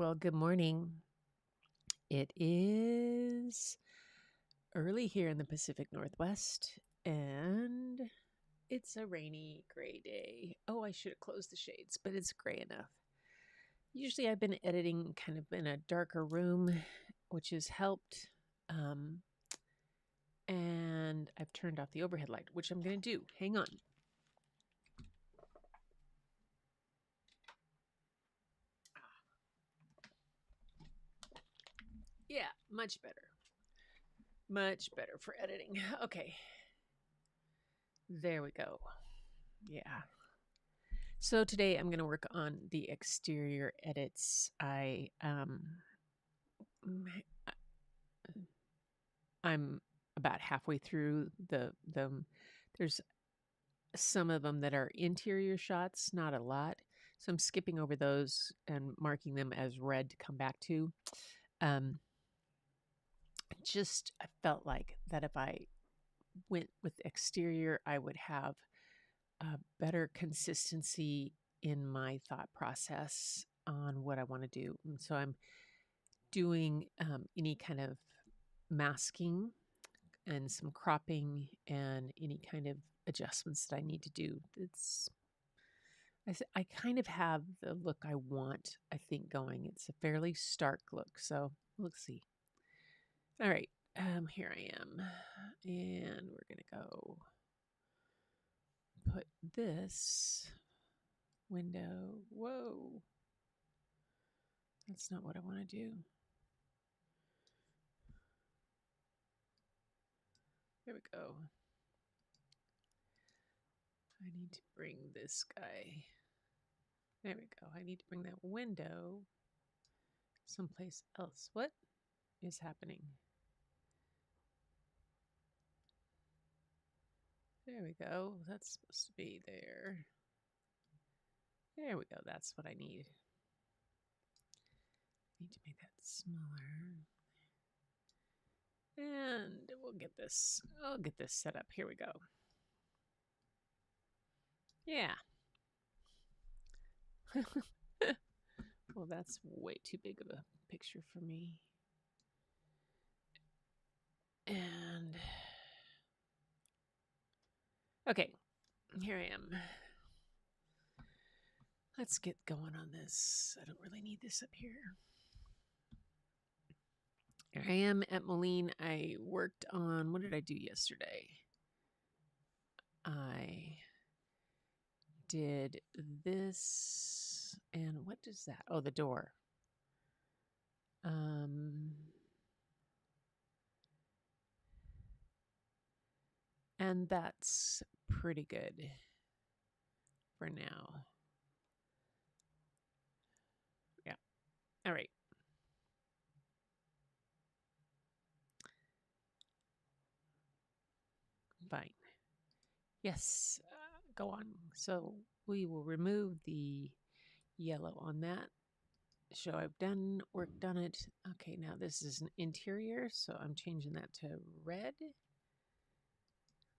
Well, good morning. It is early here in the Pacific Northwest, and it's a rainy, gray day. Oh, I should have closed the shades, but it's gray enough. Usually, I've been editing kind of in a darker room, which has helped. Um, and I've turned off the overhead light, which I'm going to do. Hang on. Yeah, much better. Much better for editing. Okay. There we go. Yeah. So today I'm going to work on the exterior edits. I'm about halfway through the there's some of them that are interior shots, not a lot. So I'm skipping over those and marking them as red to come back to. Um, I felt like that if I went with exterior, I would have a better consistency in my thought process on what I want to do. And so I'm doing any kind of masking and some cropping and any kind of adjustments that I need to do. I kind of have the look I want, I think, going. It's a fairly stark look. So let's see. All right. Here I am. And we're going to go put this window. Whoa. That's not what I want to do. There we go. I need to bring this guy. There we go. I need to bring that window someplace else. What is happening? There we go. That's supposed to be there. There we go. That's what I need. Need to make that smaller. And we'll get this. I'll get this set up. Here we go. Yeah. Well, that's way too big of a picture for me. And okay, here I am. Let's get going on this. I don't really need this up here. Here I am at Moline. I worked on, what did I do yesterday? I did this, and what is that? Oh, the door. And that's pretty good for now. Yeah. All right. Fine. Yes. Go on. So we will remove the yellow on that. Show I've done worked on it. Okay, now this is an interior, so I'm changing that to red.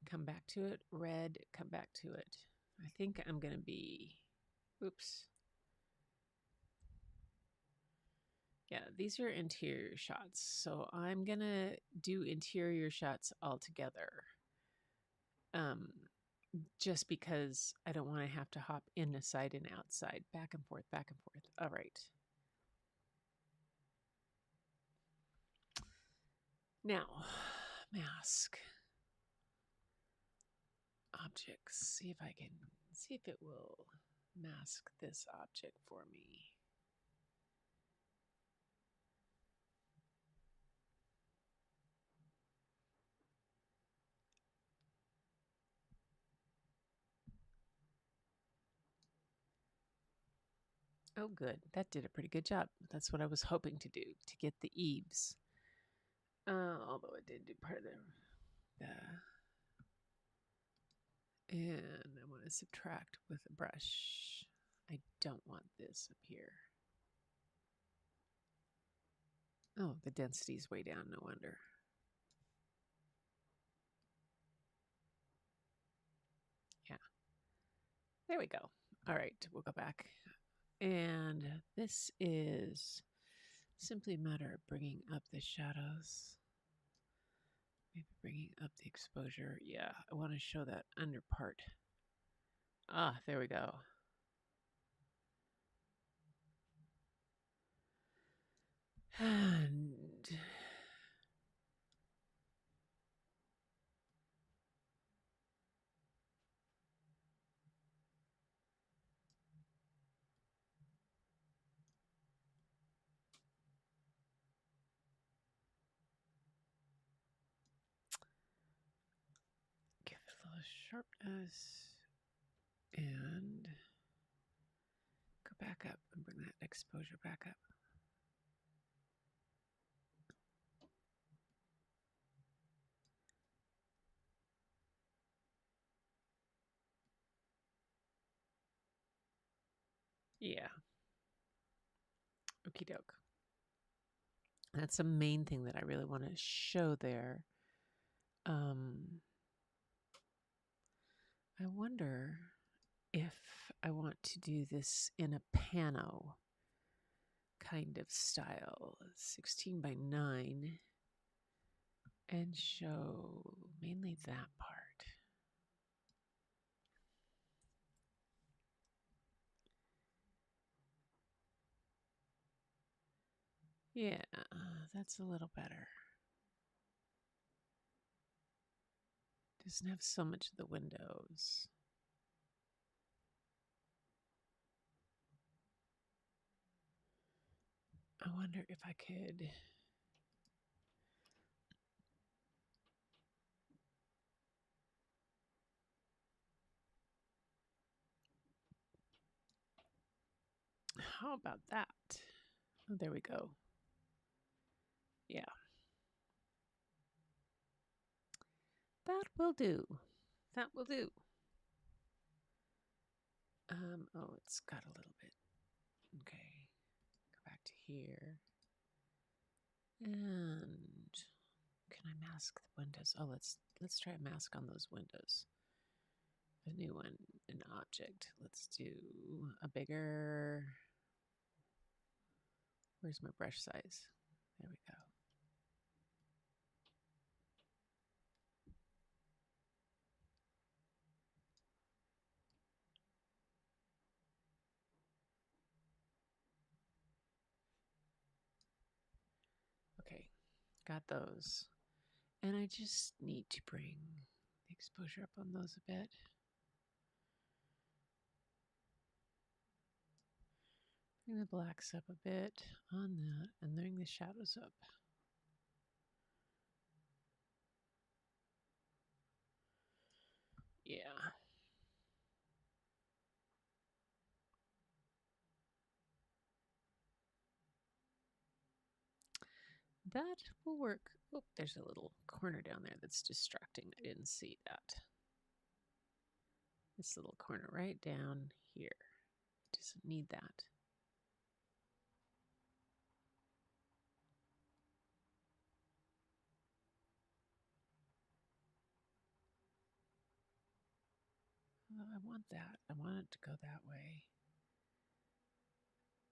Come back to it. Red. Come back to it. I think I'm going to be... Oops. Yeah, these are interior shots. So I'm going to do interior shots altogether. Just because I don't want to have to hop inside and outside, back and forth, back and forth. All right. Now, mask. Objects. See if it will mask this object for me. Oh, good. That did a pretty good job. That's what I was hoping to do, to get the eaves. Although it did do part of the and I want to subtract with a brush. I don't want this up here. Oh, the density's way down, no wonder. Yeah. There we go. All right, we'll go back. And this is Simply a matter of bringing up the shadows. Maybe bringing up the exposure. Yeah, I want to show that under part. Ah, there we go. And give it a little sharpness. And go back up and bring that exposure back up. Yeah. Okie doke. That's the main thing that I really want to show there. I wonder if I want to do this in a pano kind of style, 16 by 9, and show mainly that part. Yeah, that's a little better. Doesn't have so much of the windows. I wonder if I could. How about that? Oh, there we go. Yeah. That will do. That will do. Oh, it's got a little bit. Okay. Go back to here. And can I mask the windows? Oh, let's try a mask on those windows. A new one, an object. Let's do a bigger. Where's my brush size? There we go. Okay, got those. And I just need to bring the exposure up on those a bit. Bring the blacks up a bit on that, and bring the shadows up. Yeah. That will work. Oh, there's a little corner down there that's distracting. I didn't see that. This little corner right down here. Doesn't need that. I want that. I want it to go that way.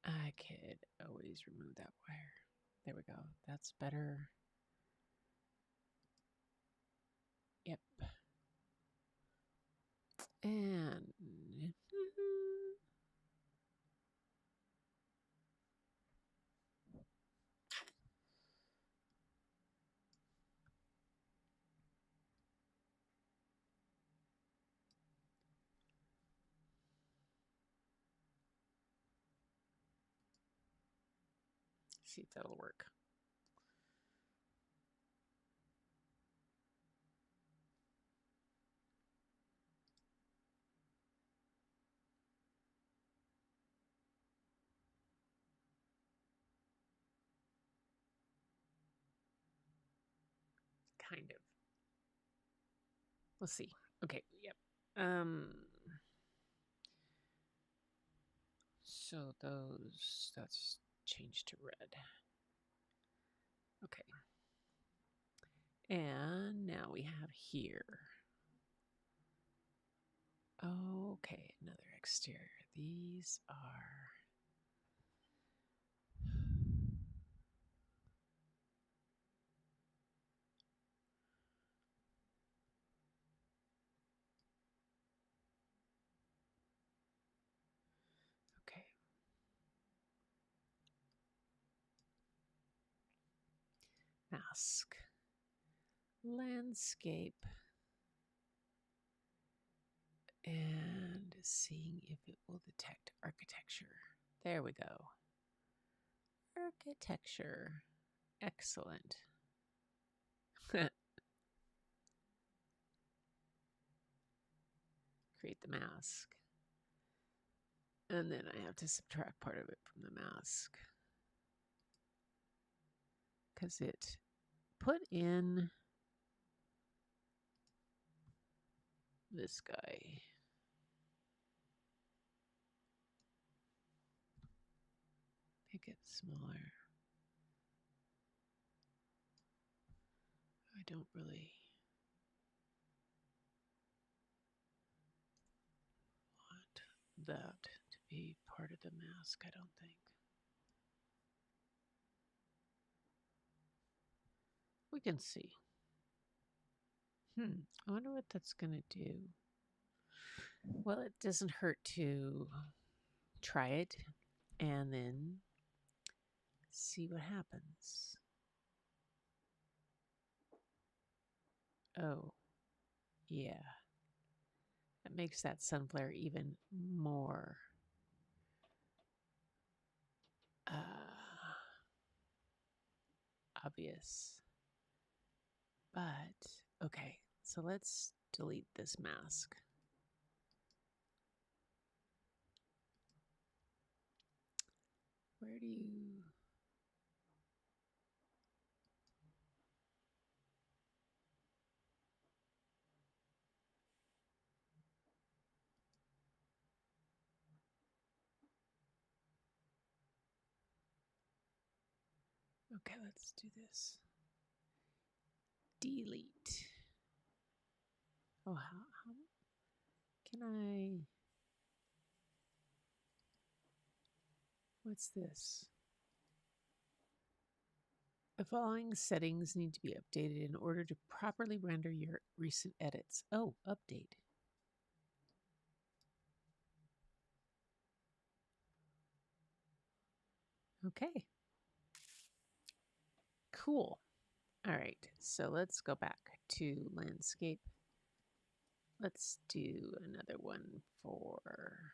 I could always remove that wire. There we go. That's better. Yep. And see if that'll work. Kind of. We'll see. Okay, yep. So that's changed to red. Okay. And now we have here. Okay, another exterior. These are mask. Landscape. And seeing if it will detect architecture. There we go. Architecture. Excellent. Create the mask. And then I have to subtract part of it from the mask. Because it put in this guy. Make it smaller. I don't really want that to be part of the mask, I don't think. We can see. I wonder what that's going to do. Well, it doesn't hurt to try it and then see what happens. Oh, yeah. That makes that sun flare even more obvious. But, okay, so let's delete this mask. Where do you... Okay, let's do this. Delete. Oh, how can I... What's this? The following settings need to be updated in order to properly render your recent edits. Oh, update. Okay. Cool. All right, so let's go back to landscape. Let's do another one for,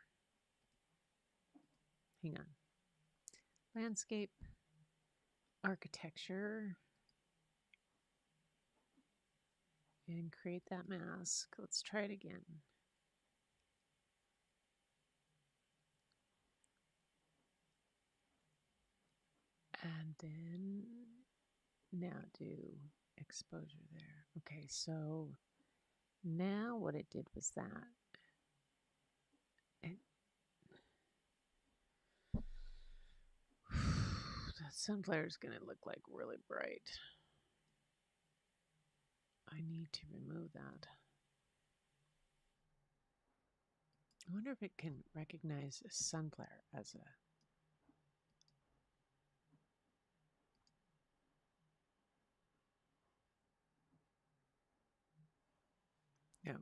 hang on. Landscape, architecture, and create that mask. Let's try it again. And then now do exposure there. Okay, so now what it did was that that sun flare is going to look like really bright. I need to remove that. I wonder if it can recognize a sun flare as a... No.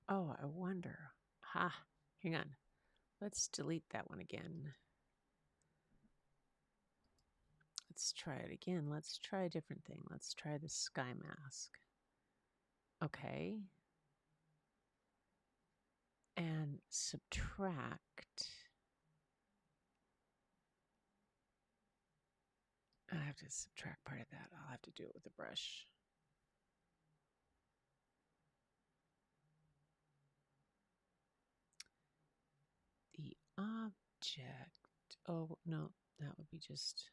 Oh, I wonder. Ha, hang on. Let's delete that one again. Let's try it again. Let's try a different thing. Let's try the sky mask. Okay. And subtract. I have to subtract part of that. I'll have to do it with a brush. The object. Oh, no, that would be just...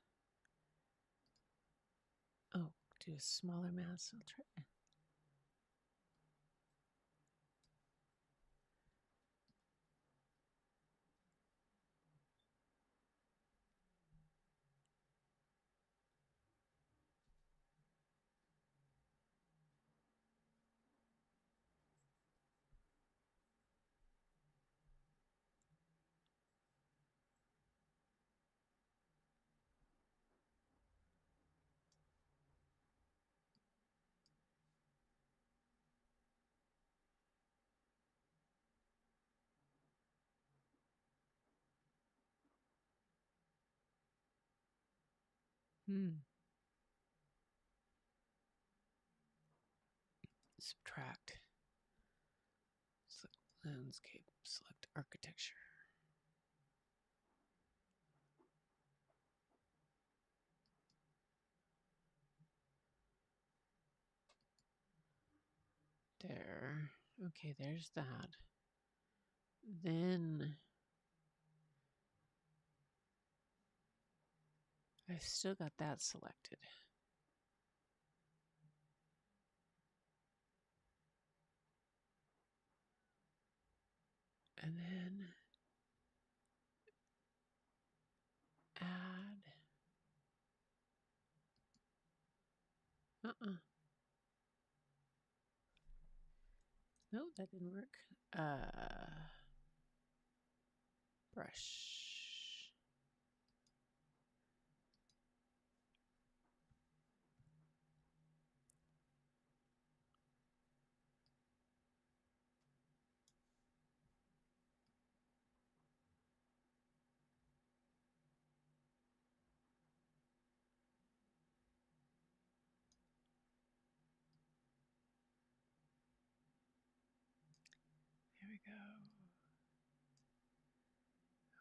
Oh, do a smaller mask. I'll try. Subtract. Select landscape. Select architecture. There. Okay, there's that. Then I've still got that selected. And then add. No, that didn't work. Brush. There we go.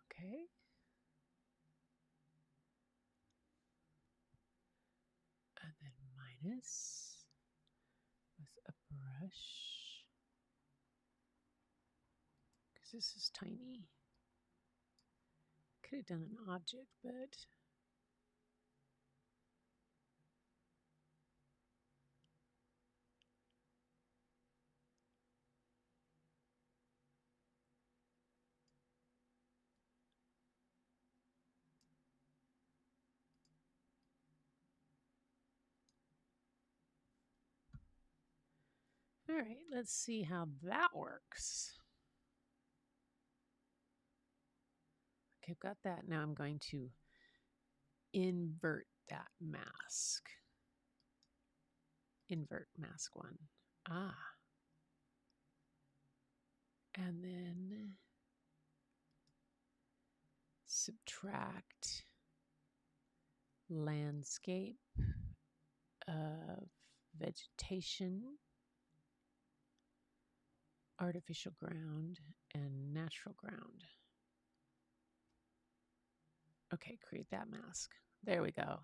Okay. And then minus with a brush. Because this is tiny. Could have done an object, but all right, let's see how that works. Okay, I've got that. Now I'm going to invert that mask. Invert mask 1. Ah. And then subtract landscape of vegetation, artificial ground, and natural ground. Okay, create that mask. There we go.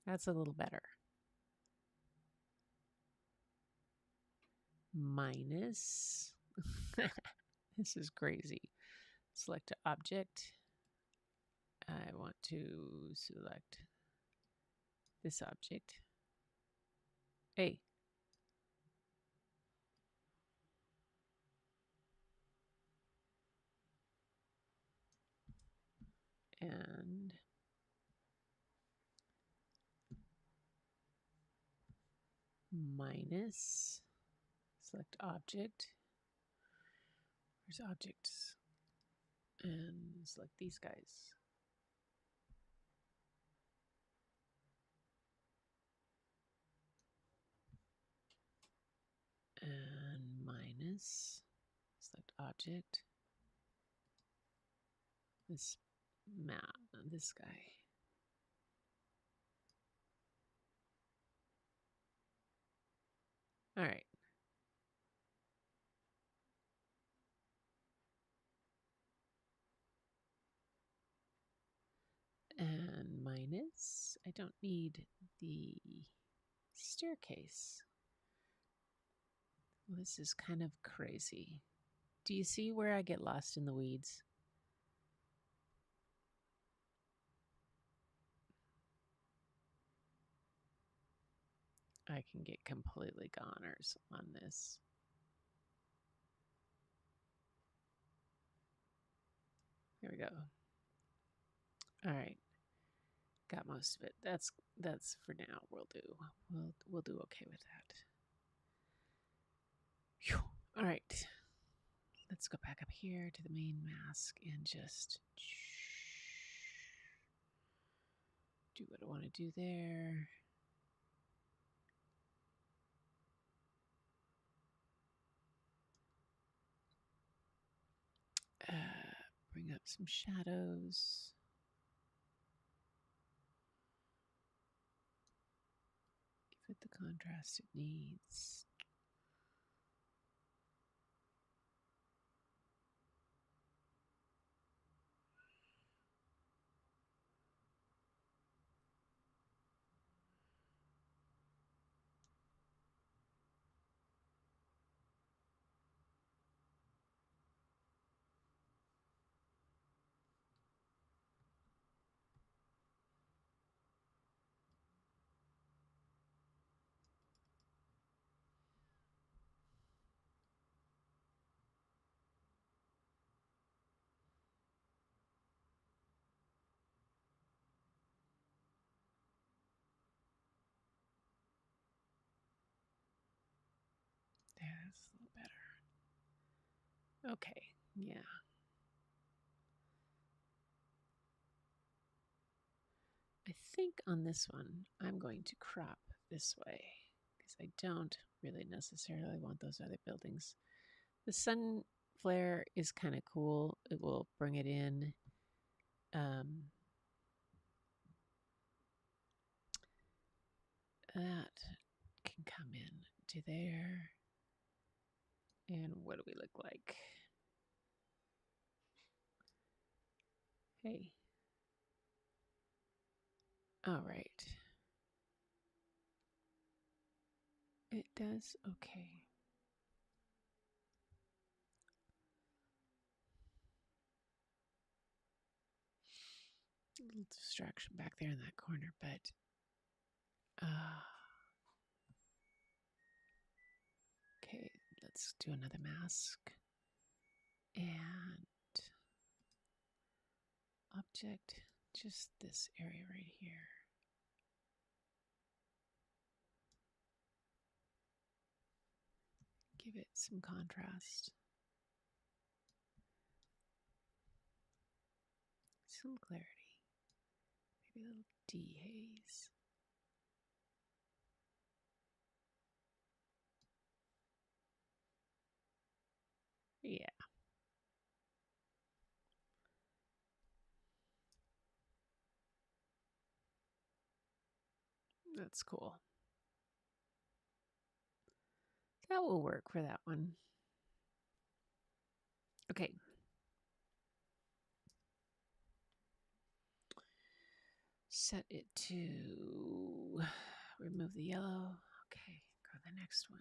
That's a little better. Minus. This is crazy. Select an object. I want to select this object. Hey. And minus. Select object. Where's objects? And select these guys. And minus. Select object. This map, this guy. All right. And minus, I don't need the staircase. Well, this is kind of crazy. Do you see where I get lost in the weeds? I can get completely goners on this. There we go. All right. Got most of it. That's for now. We'll do. We'll do okay with that. Whew. All right. Let's go back up here to the main mask and just do what I want to do there. Bring up some shadows. it the contrast it needs. There, that's a little better. Okay, yeah. I think on this one, I'm going to crop this way because I don't really necessarily want those other buildings. The sun flare is kind of cool. It will bring it in. That can come in to there. And what do we look like? Hey. All right. It does okay. A little distraction back there in that corner, but okay, let's do another mask. And object, just this area right here. Give it some contrast. Some clarity. Maybe a little dehaze. Yeah. That's cool. That will work for that one. Okay. Set it to remove the yellow. Okay, go to the next one.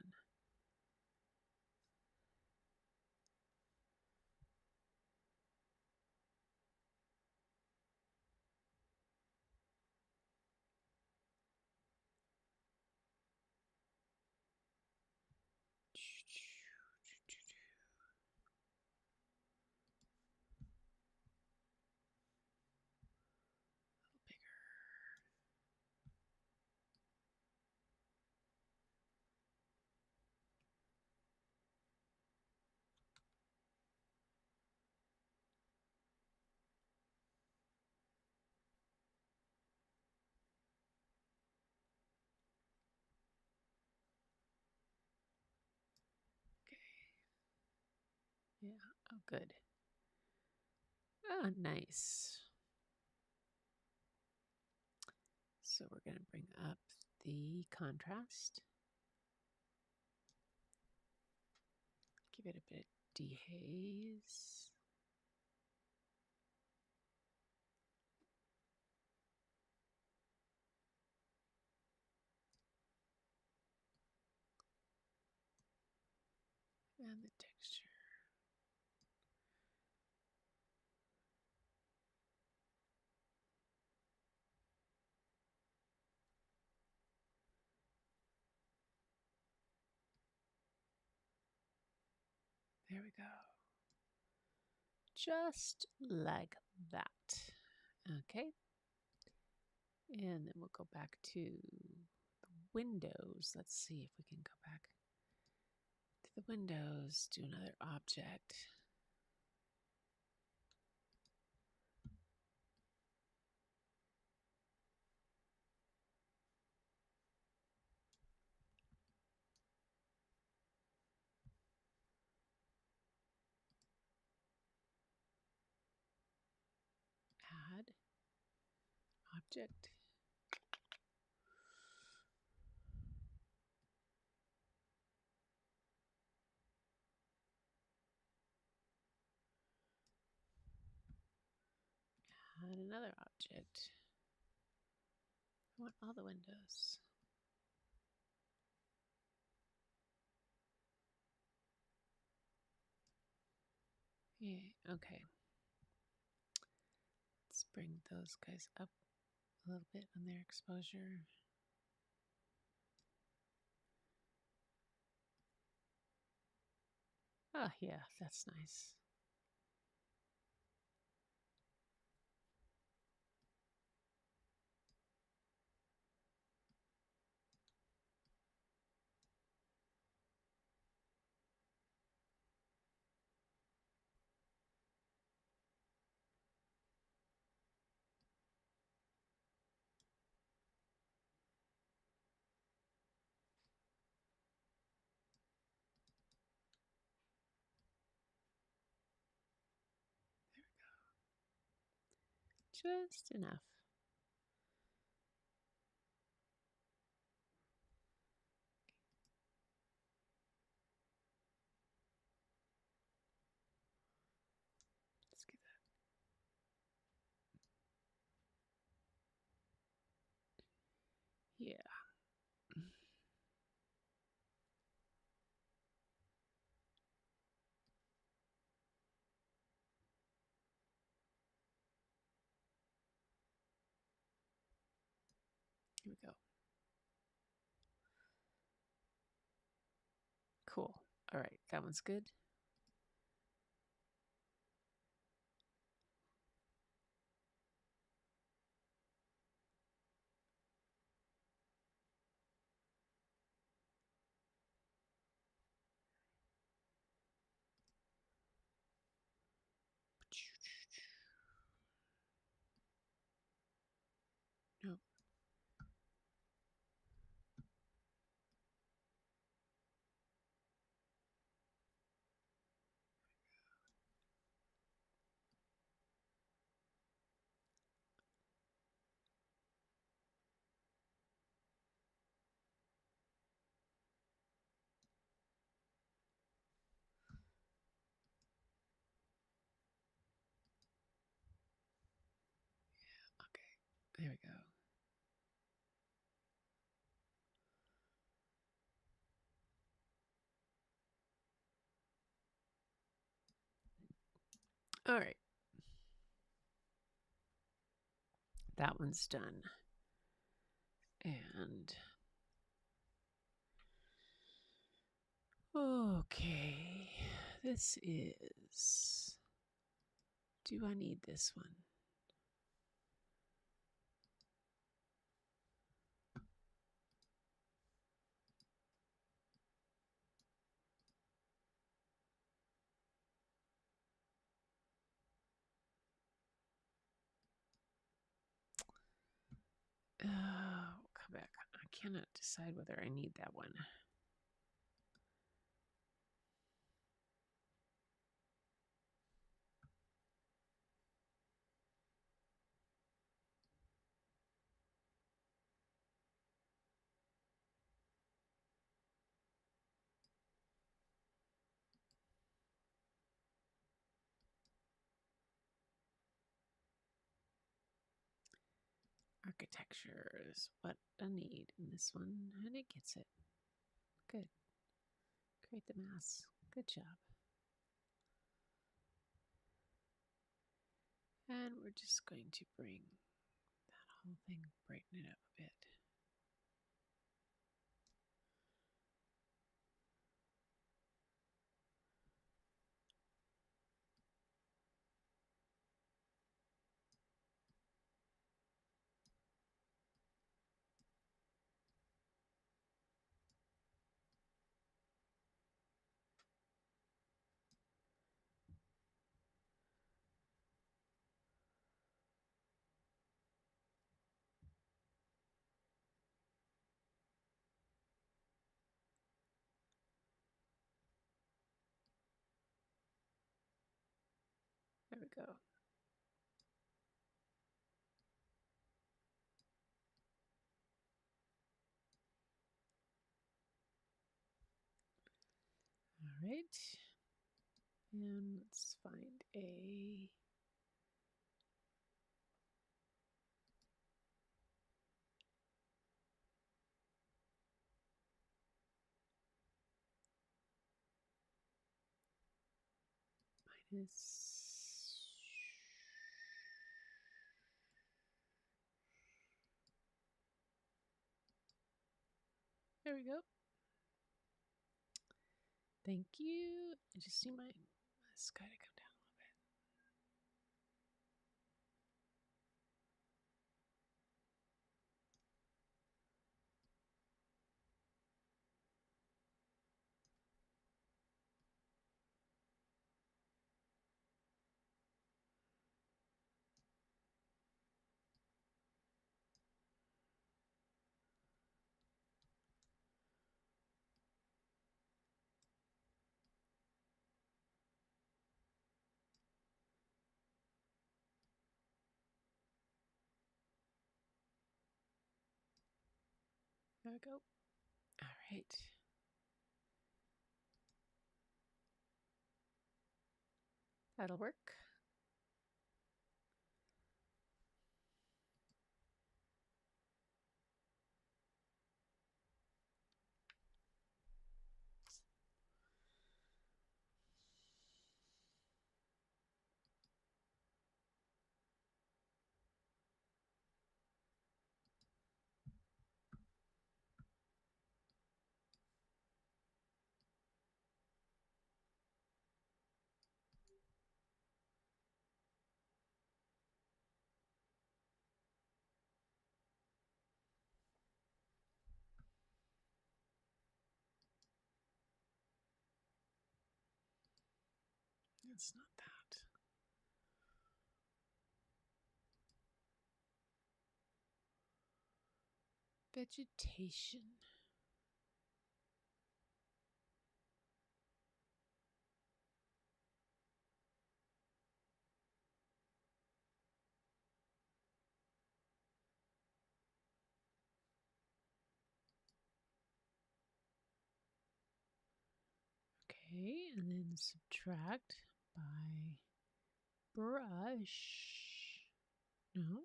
Yeah, oh good. Oh, nice. So we're going to bring up the contrast. Give it a bit of dehaze. And the texture. There we go. Just like that. Okay. And then we'll go back to the windows. Let's see if we can go back to the windows, do another object. Add object. Object. I want all the windows. Yeah, okay. Let's bring those guys up a little bit on their exposure. Oh, yeah, that's nice. Just enough. Let's get that. Yeah. Here we go. Cool. All right, that one's good. Nope. Okay, there we go. All right. That one's done. And okay, this is, do I need this one? Come back. I cannot decide whether I need that one. Architecture is what I need in this one, and it gets it. Good. Create the mass. Good job. And we're just going to bring that whole thing, brighten it up a bit. There we go. All right. And let's find a this. There we go. Thank you. I just see my sky to come down a little bit. There we go. All right. That'll work. It's not that. Vegetation. Okay, and then subtract by brush. No.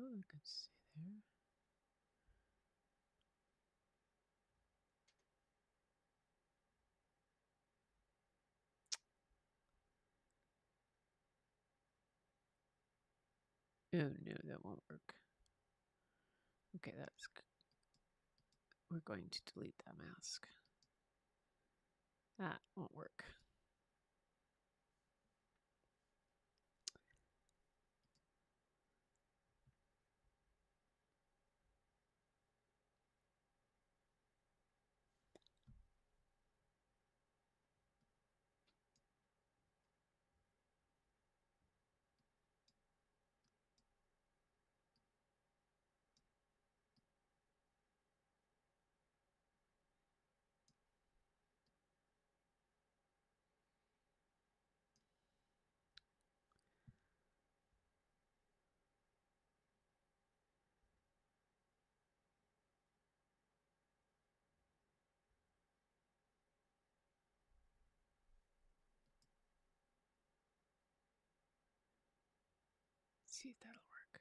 Oh, I could see there. Oh no, that won't work. Okay, we're going to delete that mask. That won't work. Let's see if that'll work.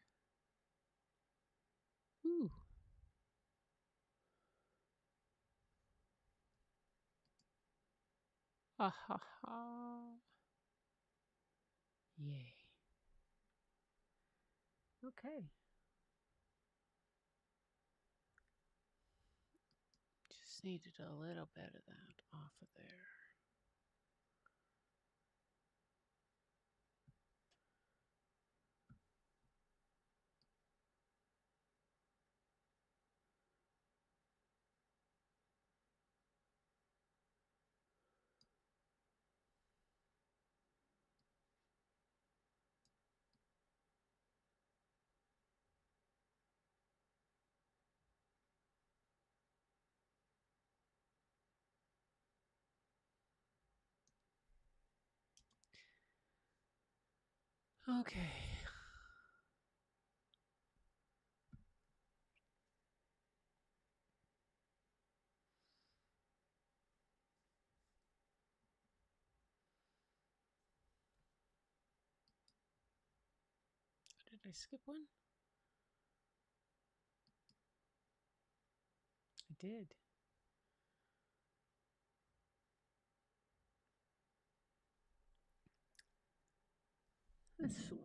Ooh. Ha ha ha. Yay. Okay. Just needed a little bit of that off of there. Okay. Did I skip one? I did. This one.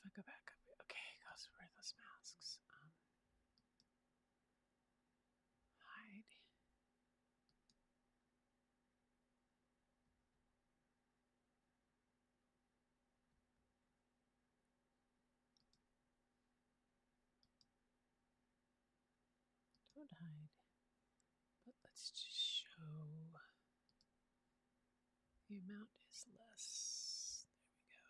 What if I go back up? Okay, goes where are those masks? Hide. Don't hide. But let's just show the amount is less. There we go.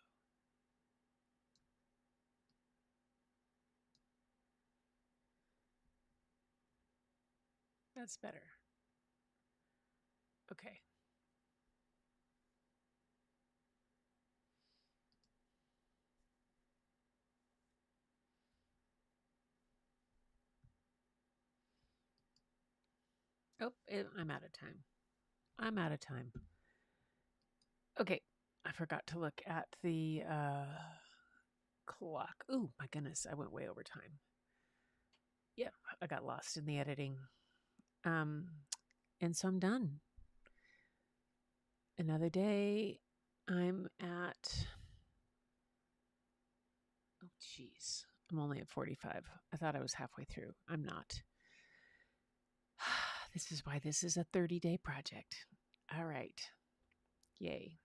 That's better. Okay. Oh, I'm out of time. I'm out of time. Okay. I forgot to look at the clock. Ooh, my goodness. I went way over time. Yeah, I got lost in the editing. And so I'm done. Another day. I'm at, oh, geez. I'm only at 45. I thought I was halfway through. I'm not. This is why this is a 30-day project. All right. Yay.